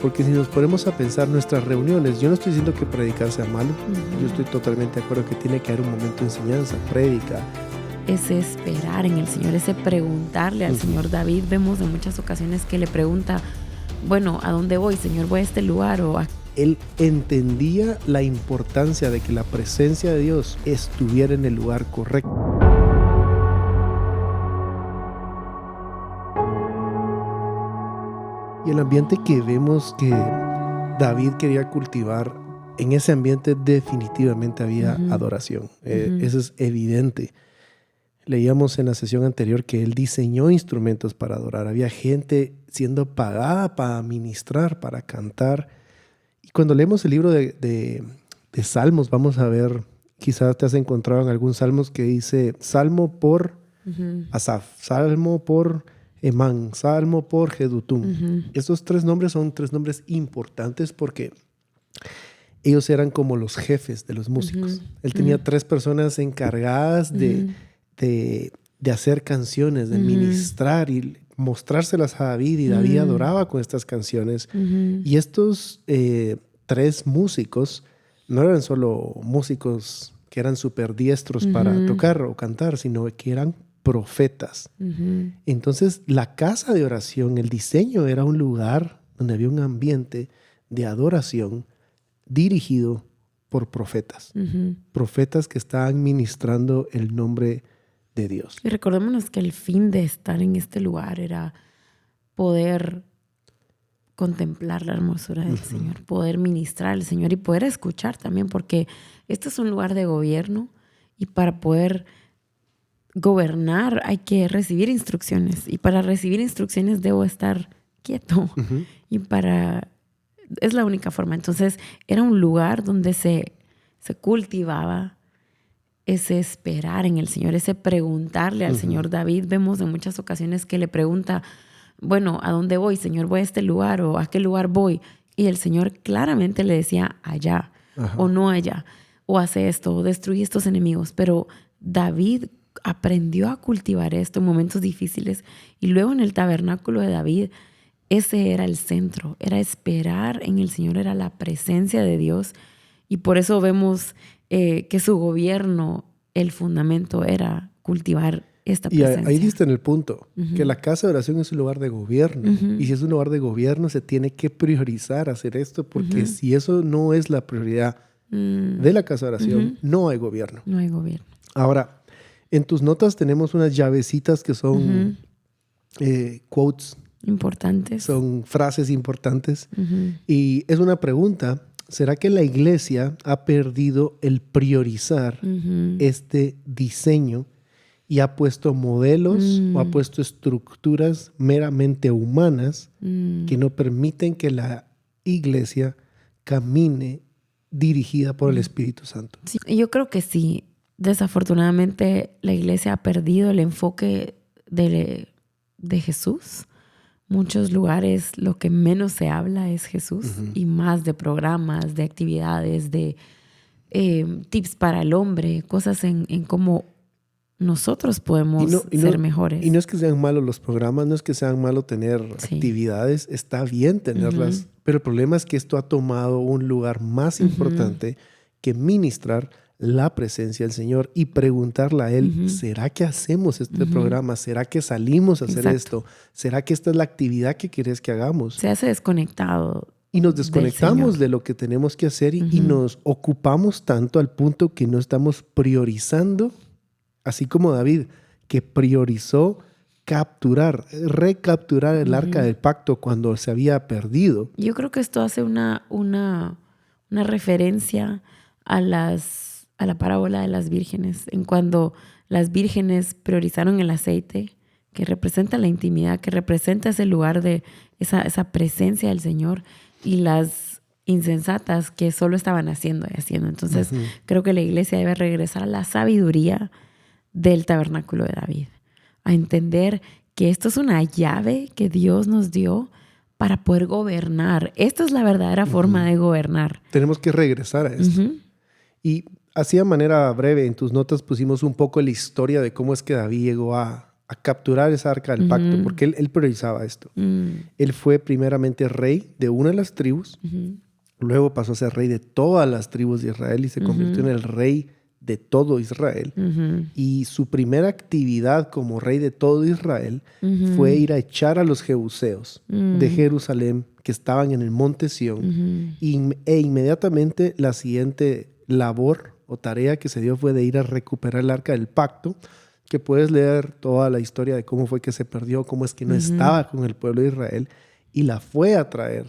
Porque si nos ponemos a pensar nuestras reuniones, yo no estoy diciendo que predicar sea malo, yo estoy totalmente de acuerdo que tiene que haber un momento de enseñanza, prédica. Ese esperar en el Señor, ese preguntarle al Señor. David, vemos en muchas ocasiones que le pregunta, bueno, ¿a dónde voy, Señor? ¿Voy a este lugar o a...? Él entendía la importancia de que la presencia de Dios estuviera en el lugar correcto. Y el ambiente que vemos que David quería cultivar, en ese ambiente definitivamente había adoración. Eso es evidente. Leíamos en la sesión anterior que él diseñó instrumentos para adorar. Había gente siendo pagada para ministrar, para cantar. Y cuando leemos el libro de Salmos, vamos a ver, quizás te has encontrado en algún Salmos que dice Salmo por Asaf, Salmo por Emán, Salmo por Jedutum. Estos tres nombres son tres nombres importantes porque ellos eran como los jefes de los músicos. Él tenía tres personas encargadas de hacer canciones, de ministrar y mostrárselas a David, y David adoraba con estas canciones. Y estos tres músicos no eran solo músicos que eran súper diestros para tocar o cantar, sino que eran profetas. Entonces la casa de oración, el diseño era un lugar donde había un ambiente de adoración dirigido por profetas. Profetas que estaban ministrando el nombre de Dios. Y recordémonos que el fin de estar en este lugar era poder contemplar la hermosura del Señor, poder ministrar al Señor y poder escuchar también, porque este es un lugar de gobierno y para poder gobernar hay que recibir instrucciones, y para recibir instrucciones debo estar quieto y es la única forma. Entonces era un lugar donde se cultivaba ese esperar en el Señor, ese preguntarle al Señor. David, vemos en muchas ocasiones que le pregunta, bueno, ¿a dónde voy, Señor? ¿Voy a este lugar o a qué lugar voy? Y el Señor claramente le decía allá o no allá, o hace esto, o destruye estos enemigos. Pero David aprendió a cultivar esto en momentos difíciles, y luego en el tabernáculo de David ese era el centro, era esperar en el Señor, era la presencia de Dios, y por eso vemos que su gobierno, el fundamento era cultivar esta presencia. Y ahí diste en el punto, que la casa de oración es un lugar de gobierno, y si es un lugar de gobierno se tiene que priorizar hacer esto, porque si eso no es la prioridad de la casa de oración, no hay gobierno. No hay gobierno. Ahora, en tus notas tenemos unas llavecitas que son quotes importantes. Son frases importantes. Y es una pregunta: ¿será que la iglesia ha perdido el priorizar este diseño y ha puesto modelos o ha puesto estructuras meramente humanas que no permiten que la iglesia camine dirigida por el Espíritu Santo? Sí, yo creo que sí. Desafortunadamente la iglesia ha perdido el enfoque de Jesús. Muchos lugares lo que menos se habla es Jesús, y más de programas, de actividades, de tips para el hombre, cosas en cómo nosotros podemos ser mejores. Y no es que sean malos los programas, no es que sean malos tener actividades, está bien tenerlas, pero el problema es que esto ha tomado un lugar más importante que ministrar la presencia del Señor y preguntarle a Él, ¿será que hacemos este programa? ¿Será que salimos a hacer esto? ¿Será que esta es la actividad que quieres que hagamos? Se hace desconectado. Y nos desconectamos de lo que tenemos que hacer y nos ocupamos tanto al punto que no estamos priorizando, así como David, que priorizó recapturar el arca del pacto cuando se había perdido. Yo creo que esto hace una referencia a la parábola de las vírgenes, en cuando las vírgenes priorizaron el aceite, que representa la intimidad, que representa ese lugar de esa presencia del Señor, y las insensatas que solo estaban haciendo y haciendo. Entonces creo que la iglesia debe regresar a la sabiduría del tabernáculo de David, a entender que esto es una llave que Dios nos dio para poder gobernar. Esta es la verdadera forma de gobernar. Tenemos que regresar a esto. Y así de manera breve, en tus notas pusimos un poco la historia de cómo es que David llegó a capturar esa arca del pacto, porque él priorizaba esto. Él fue primeramente rey de una de las tribus, luego pasó a ser rey de todas las tribus de Israel y se convirtió en el rey de todo Israel. Y su primera actividad como rey de todo Israel fue ir a echar a los jebuseos de Jerusalén que estaban en el monte Sión. E inmediatamente la siguiente labor o tarea que se dio fue de ir a recuperar el arca del pacto, que puedes leer toda la historia de cómo fue que se perdió, cómo es que no estaba con el pueblo de Israel, y la fue a traer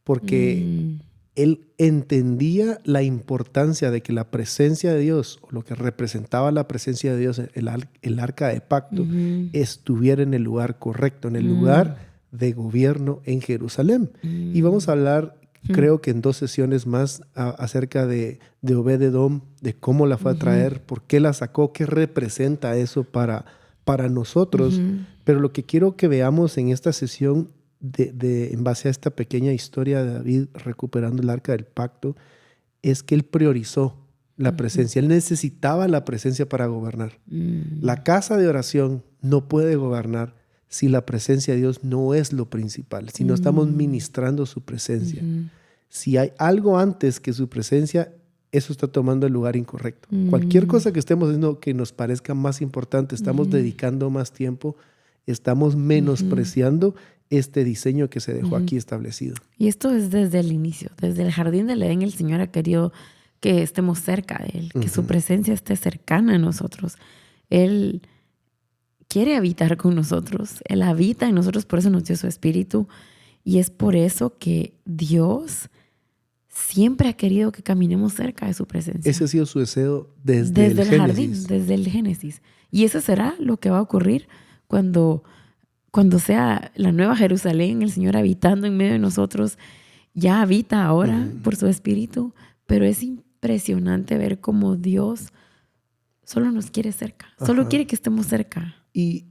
porque él entendía la importancia de que la presencia de Dios, o lo que representaba la presencia de Dios, el arca de pacto, estuviera en el lugar correcto, en el lugar de gobierno en Jerusalén. Y vamos a hablar, creo que en 2 sesiones más, acerca de Obed-Edom, de cómo la fue a traer, por qué la sacó, qué representa eso para nosotros. Pero lo que quiero que veamos en esta sesión, en base a esta pequeña historia de David recuperando el arca del pacto, es que él priorizó la presencia. Él necesitaba la presencia para gobernar. La casa de oración no puede gobernar si la presencia de Dios no es lo principal, si no estamos ministrando su presencia. Si hay algo antes que su presencia, eso está tomando el lugar incorrecto. Cualquier cosa que estemos haciendo que nos parezca más importante, estamos dedicando más tiempo, estamos menospreciando este diseño que se dejó aquí establecido. Y esto es desde el inicio. Desde el jardín del Edén, el Señor ha querido que estemos cerca de Él, que su presencia esté cercana a nosotros. Él quiere habitar con nosotros. Él habita en nosotros, por eso nos dio su Espíritu. Y es por eso que Dios siempre ha querido que caminemos cerca de su presencia. Ese ha sido su deseo desde el jardín, desde el Génesis. Y eso será lo que va a ocurrir cuando sea la nueva Jerusalén, el Señor habitando en medio de nosotros. Ya habita ahora por su Espíritu, pero es impresionante ver cómo Dios solo nos quiere cerca, solo quiere que estemos cerca. Y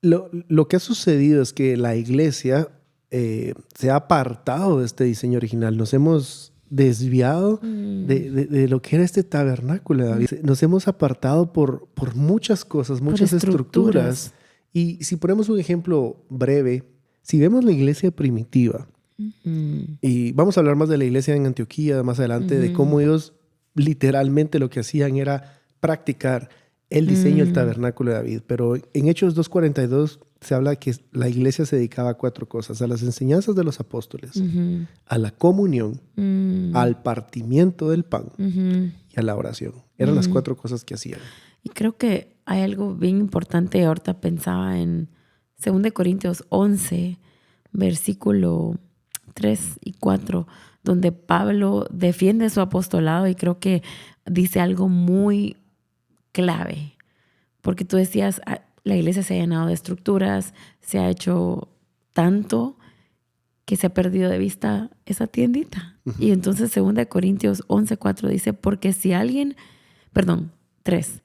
lo que ha sucedido es que la iglesia se ha apartado de este diseño original. Nos hemos desviado de lo que era este tabernáculo de David. Nos hemos apartado por muchas cosas, muchas estructuras. Y si ponemos un ejemplo breve, si vemos la iglesia primitiva, y vamos a hablar más de la iglesia en Antioquía más adelante, de cómo ellos literalmente lo que hacían era practicar el diseño del tabernáculo de David. Pero en Hechos 2:42 se habla que la iglesia se dedicaba a 4 cosas: a las enseñanzas de los apóstoles, a la comunión, al partimiento del pan y a la oración. Eran las 4 cosas que hacían. Y creo que hay algo bien importante. Ahorita pensaba en 2 Corintios 11, versículo 3 y 4, donde Pablo defiende su apostolado y creo que dice algo muy clave. Porque tú decías, la iglesia se ha llenado de estructuras, se ha hecho tanto que se ha perdido de vista esa tiendita. Y entonces 2 Corintios 11, 4 dice, porque si alguien, 3,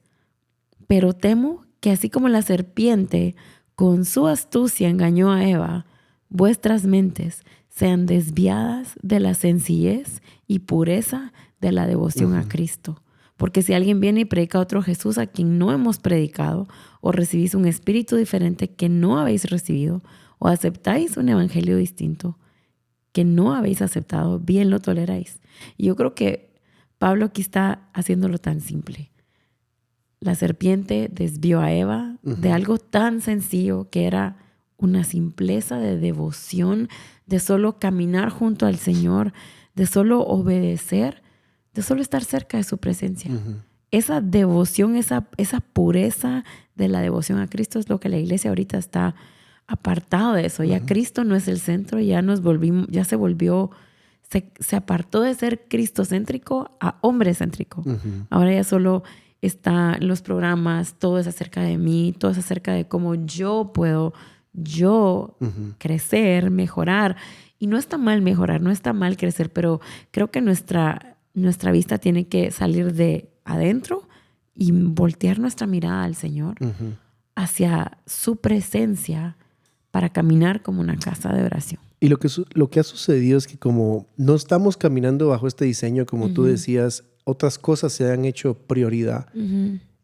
pero temo que así como la serpiente con su astucia engañó a Eva, vuestras mentes sean desviadas de la sencillez y pureza de la devoción a Cristo. Porque si alguien viene y predica a otro Jesús a quien no hemos predicado, o recibís un espíritu diferente que no habéis recibido, o aceptáis un evangelio distinto que no habéis aceptado, bien lo toleráis. Y yo creo que Pablo aquí está haciéndolo tan simple. La serpiente desvió a Eva de algo tan sencillo que era una simpleza de devoción, de solo caminar junto al Señor, de solo obedecer, de solo estar cerca de su presencia. Esa devoción, esa pureza de la devoción a Cristo es lo que la iglesia ahorita está apartado de eso. Ya Cristo no es el centro, ya se apartó de ser cristocéntrico a hombre-céntrico. Ahora ya solo están los programas, todo es acerca de mí, todo es acerca de cómo yo puedo crecer, mejorar. Y no está mal mejorar, no está mal crecer, pero creo que nuestra vista tiene que salir de adentro y voltear nuestra mirada al Señor hacia su presencia para caminar como una casa de oración. Y lo que ha sucedido es que como no estamos caminando bajo este diseño, como tú decías, otras cosas se han hecho prioridad.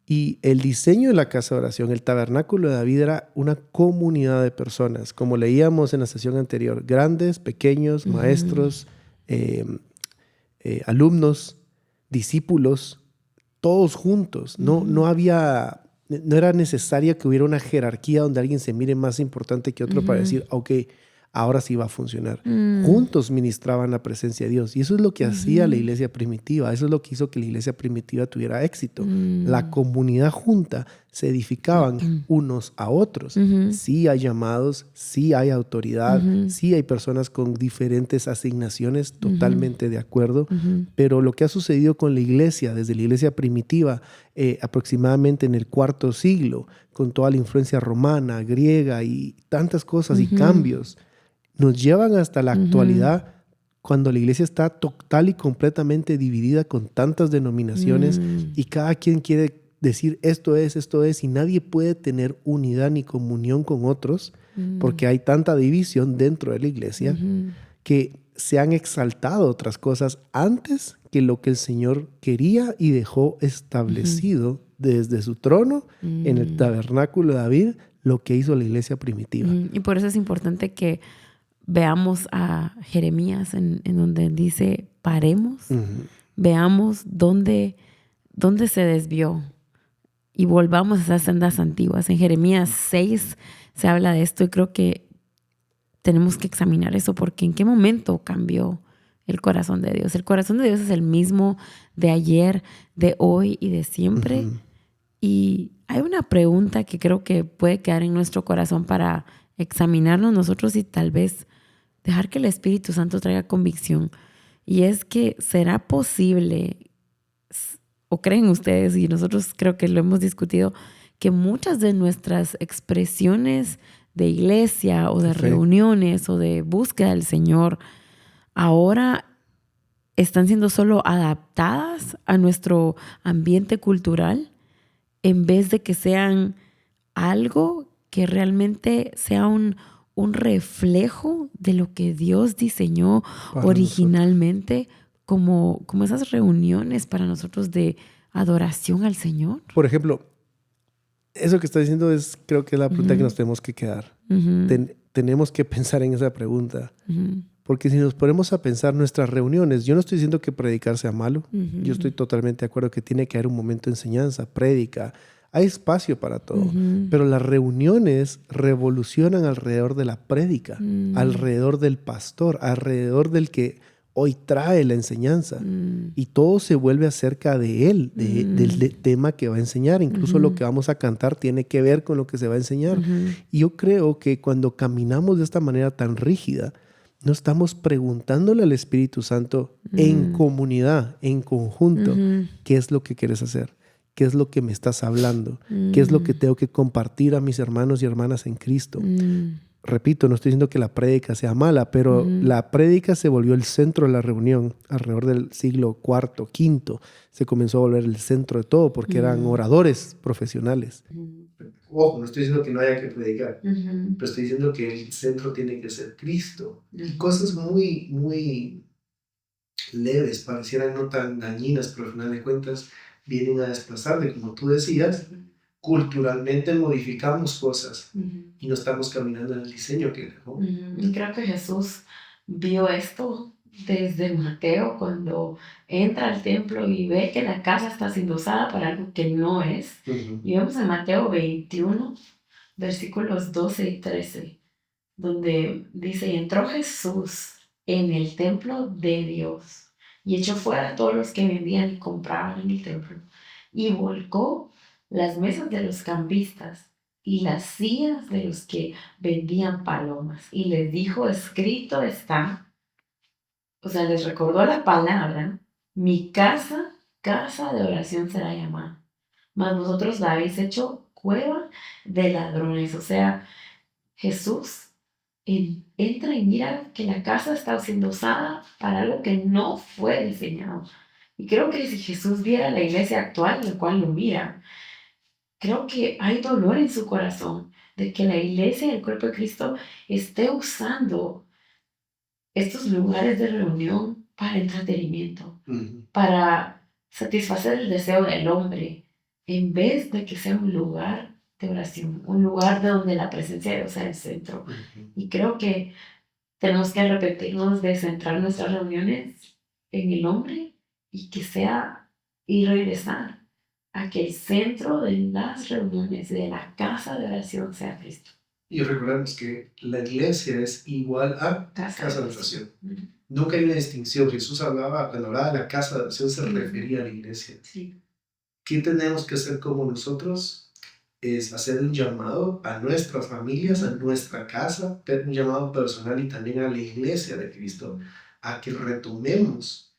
Y el diseño de la casa de oración, el tabernáculo de David, era una comunidad de personas, como leíamos en la sesión anterior, grandes, pequeños, maestros, alumnos, discípulos, todos juntos. No era necesario que hubiera una jerarquía donde alguien se mire más importante que otro para decir, ok, ahora sí va a funcionar. Juntos ministraban la presencia de Dios. Y eso es lo que hacía la iglesia primitiva. Eso es lo que hizo que la iglesia primitiva tuviera éxito. La comunidad junta se edificaban unos a otros. Sí hay llamados, sí hay autoridad, sí hay personas con diferentes asignaciones, totalmente de acuerdo. Pero lo que ha sucedido con la iglesia, desde la iglesia primitiva, aproximadamente en el IV siglo, con toda la influencia romana, griega y tantas cosas y cambios, nos llevan hasta la actualidad, cuando la iglesia está total y completamente dividida con tantas denominaciones y cada quien quiere decir esto es, y nadie puede tener unidad ni comunión con otros porque hay tanta división dentro de la iglesia que se han exaltado otras cosas antes que lo que el Señor quería y dejó establecido desde su trono en el tabernáculo de David, lo que hizo la iglesia primitiva. Y por eso es importante que veamos a Jeremías en donde dice paremos, veamos dónde se desvió y volvamos a esas sendas antiguas. En Jeremías 6 se habla de esto y creo que tenemos que examinar eso, porque en qué momento cambió el corazón de Dios. El corazón de Dios es el mismo de ayer, de hoy y de siempre. Y hay una pregunta que creo que puede quedar en nuestro corazón para examinarnos nosotros y tal vez dejar que el Espíritu Santo traiga convicción. Y es que ¿será posible, o creen ustedes, y nosotros creo que lo hemos discutido, que muchas de nuestras expresiones de iglesia o de reuniones o de búsqueda del Señor ahora están siendo solo adaptadas a nuestro ambiente cultural en vez de que sean algo que realmente sea un reflejo de lo que Dios diseñó para originalmente como esas reuniones para nosotros de adoración al Señor? Por ejemplo, eso que está diciendo creo que es la pregunta que nos tenemos que quedar. Tenemos que pensar en esa pregunta. Porque si nos ponemos a pensar nuestras reuniones, yo no estoy diciendo que predicar sea malo. Yo estoy totalmente de acuerdo que tiene que haber un momento de enseñanza, prédica. Hay espacio para todo. Pero las reuniones revolucionan alrededor de la prédica, alrededor del pastor, alrededor del que hoy trae la enseñanza. Y todo se vuelve acerca de él, del tema que va a enseñar. Incluso lo que vamos a cantar tiene que ver con lo que se va a enseñar. Y yo creo que cuando caminamos de esta manera tan rígida, no estamos preguntándole al Espíritu Santo en comunidad, en conjunto, ¿qué es lo que quieres hacer? ¿Qué es lo que me estás hablando? ¿Qué es lo que tengo que compartir a mis hermanos y hermanas en Cristo? Repito, no estoy diciendo que la prédica sea mala, pero la prédica se volvió el centro de la reunión alrededor del siglo IV, V. Se comenzó a volver el centro de todo porque eran oradores profesionales. Ojo, no estoy diciendo que no haya que predicar, pero estoy diciendo que el centro tiene que ser Cristo. Y cosas muy, muy leves, parecieran no tan dañinas, pero al final de cuentas vienen a desplazarle, como tú decías. Culturalmente modificamos cosas y no estamos caminando en el diseño que dejó. Y creo que Jesús vio esto desde Mateo cuando entra al templo y ve que la casa está siendo usada para algo que no es. Y vemos en Mateo 21, versículos 12 y 13, donde dice: y entró Jesús en el templo de Dios y echó fuera a todos los que vendían y compraban en el templo y volcó las mesas de los cambistas y las sillas de los que vendían palomas y les dijo: escrito está. O sea, les recordó la palabra: mi casa, casa de oración será llamada, mas vosotros la habéis hecho cueva de ladrones. O sea, Jesús entra y mira que la casa está siendo usada para algo que no fue diseñado. Y creo que si Jesús viera la iglesia actual, la cual lo mira, creo que hay dolor en su corazón de que la iglesia y el cuerpo de Cristo esté usando estos lugares de reunión para entretenimiento, para satisfacer el deseo del hombre, en vez de que sea un lugar de oración, un lugar de donde la presencia de Dios sea el centro. Y creo que tenemos que arrepentirnos de centrar nuestras reuniones en el hombre y que sea y regresar a que el centro de las reuniones, de la casa de oración, sea Cristo. Y recordemos que la iglesia es igual a casa de oración. Nunca hay una distinción. Jesús hablaba, cuando hablaba de la casa de oración, se refería a la iglesia. Sí. ¿Qué tenemos que hacer como nosotros? Es hacer un llamado a nuestras familias, a nuestra casa, un llamado personal y también a la iglesia de Cristo, a que retomemos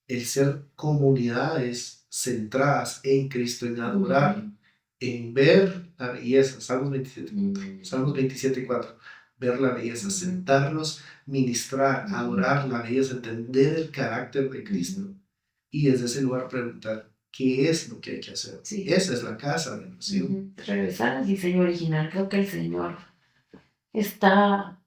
el ser comunidades centradas en Cristo, en adorar, en ver la belleza. Salmos 27:4. Ver la belleza, sentarnos, ministrar, adorar la belleza, entender el carácter de Cristo. Y desde ese lugar preguntar, ¿qué es lo que hay que hacer? Sí. Esa es la casa de oración. Regresar al diseño original. Creo que el Señor está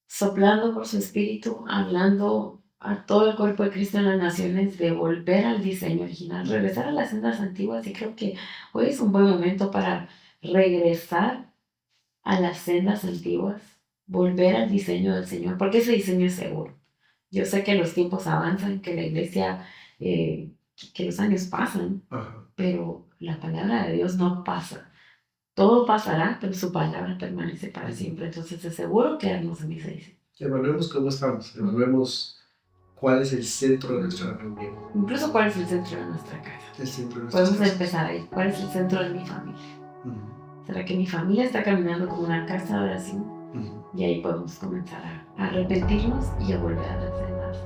soplando por su espíritu, hablando a todo el cuerpo de Cristo en las naciones de volver al diseño original, regresar a las sendas antiguas. Y creo que hoy es un buen momento para regresar a las sendas antiguas, volver al diseño del Señor, porque ese diseño es seguro. Yo sé que los tiempos avanzan, que la iglesia, que los años pasan, pero la palabra de Dios no pasa. Todo pasará, pero su palabra permanece para siempre. Entonces es seguro quedarnos en ese diseño. Evaluemos cómo estamos, evaluemos cuál es el centro de nuestra reunión. Incluso cuál es el centro de nuestra casa. El centro de nuestra Podemos casa. empezar ahí. ¿Cuál es el centro de mi familia? ¿Será que mi familia está caminando como una casa de oración? Y ahí podemos comenzar a arrepentirnos y a volver a las sendas